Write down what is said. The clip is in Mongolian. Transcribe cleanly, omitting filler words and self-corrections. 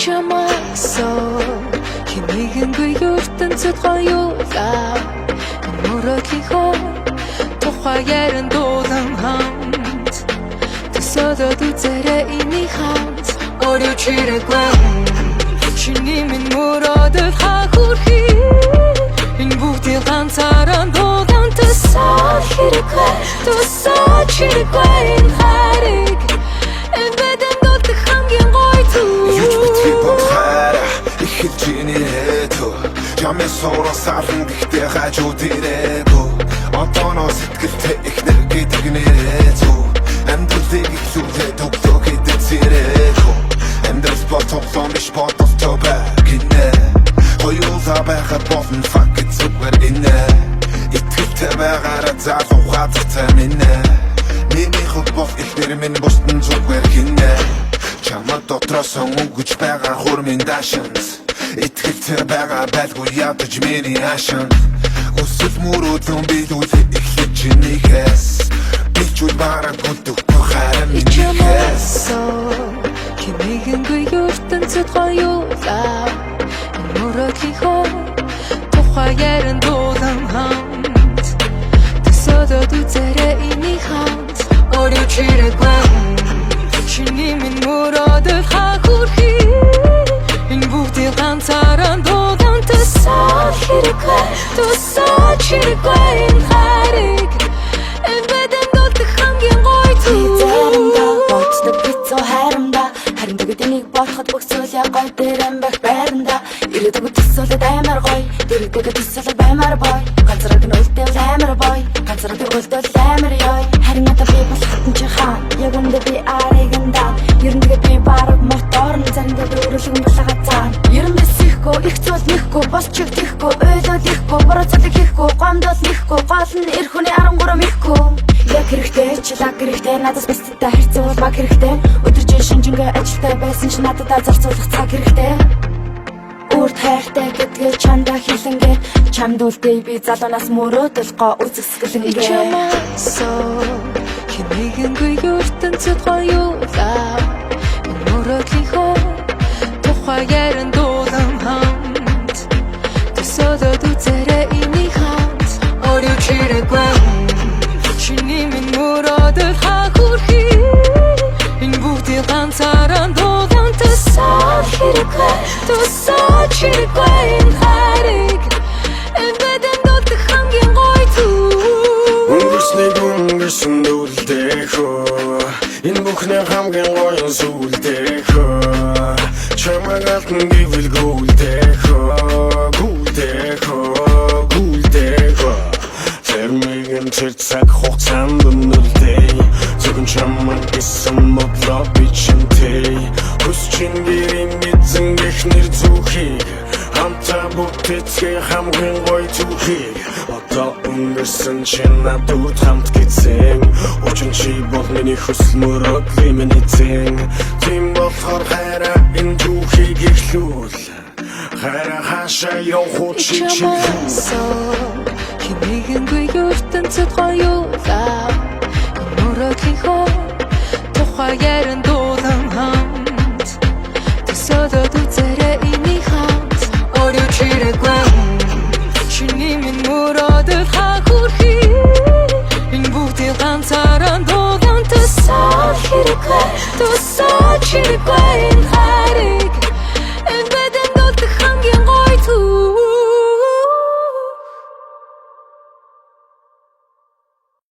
чамайсо хинэгэнгүй ертөнцөд гоёлаа мөрөдлийнхөө тухай яран дуулан хамт төсөөлөд үзээрэй энийг хамт өөрөөр чирэггүй чиний минь мөрөдөл хахурхи энэ бүгдийг ганцаараа дуулан төсөөл хэрэггүй төсөөл чирэггүй энэ хариг энэ бэдэн дутах хамгийн гоё Jamais sonra sarın dikte hacı direko Antono sitkirte ikner gidigneto Endrüzde gitsude doktor gidip zireko Endrüz batok iş batok tobe ginne Koyulza beğer bozun fakit zuber inne İtkirte beğer zarzo hatırta minne Nini khut boz iknerimin bostun zuber ginne Chama dotrason uguç beğer hurmin dashans Итгэвчээр байгаа байлгүй ядаж миний ашин Өсөл мөрөөдлөн бидүүл эхлэж чинийхээс Би ч үл бараг гүддэггүй харин минийхээс хинэгэнгүй ертөнцөд гоёлаа мөрөдлийнхөө тухай яран дуулан хамт төсөөлөд үзээрэй энийг хамт өөрөөр чирэггүй чиний минь мөрөөдөл хахурхи энэ бүгдийг ганцаараа дуулан төсөөл хэрэггүй төсөөл чирэггүй энэ хариг энэ бэдэн дутах хамгийн гоё заримдаа боцдог бицүү хайрамдаа харин тэгээд энийг бодоход бүх зүйл яг гоё дээрэн байх байранда ирээдүг төсөөлөд амар гоё ирээдүг төсөөлөд баймар бой ганцаараа нь үлдээл амар бой ганцаараа үлдээл амар ёй харин надад би бас хатан чи хаан яг үндэ би ариганда ерөндөд би бараг мотор заримдаа өөрөлгөн булгацаа ерөн бисэхгүй их зүйл нэхгүй бас чиг тэхгүй ойлоод ихгүй борооцол хийхгүй гомдол нэхгүй гол нь эр хүний 13 ихгүй яг хэрэгтэй чилаг хэрэгтэй надаас бисттэй хэрцүүл баг хэрэгтэй өдөржин шинжингээ ажилтай байсан ч надад зарцуулах цаг хэрэгтэй Урд хайртай гэдгээ чамда хэлэнгээ чамд үлдээ би залуунаас мөрөөдөл гоо үзэсгэлэнгээ чамайсо хинэгэнгүй ертөнцөд гоёлаа мөрөдлийнхөө тухай яран дуулан хамт төсөөлөд үзээрэй энийг хамт өөрөөр чирэггүй чиний минь мөрөөдөл хахурхи энэ бүгдийг ганцаараа дуулан төсөөл хэрэггүй төсөөл чирэггүй энэ хариг энэ бэдэн дутах хамгийн гоё өнгөрсөн дүлдэхөө энэ бүхний хамгийн гоё сүлдэхөө чамайг алтан гэвэл гүлдэхөө Тэрмэгэн тэр цаг хугацаанд өнөрлөдэй Зөвхөн чамайг гэсэн модлоо би чинтэй Хүсчин гэрийн эзэн эхнэр зүхийг Хамтаа бүтэцгээ хамгийн гоё түүхийг Одоо өнгөрсөн чинь надад хамт гизэн Учир чи бол миний хүсэл мөрөөдлийн минь эзэн Тийм болохоор хайраа энэ түүхийг эхлүүл Хайраа хаашаа явах чи чамайсо хинэгэнгүй ертөнцөд гоёлаа мөрөдлийнхөө тухай яран дуулан хамт төсөөлөд үзээрэй энийг хамт өөрөөр чирэггүй чиний минь мөрөөдөл хахурхи энэ бүгдийг ганцаараа дуулан төсөөл хэрэггүй төсөөл чирэггүй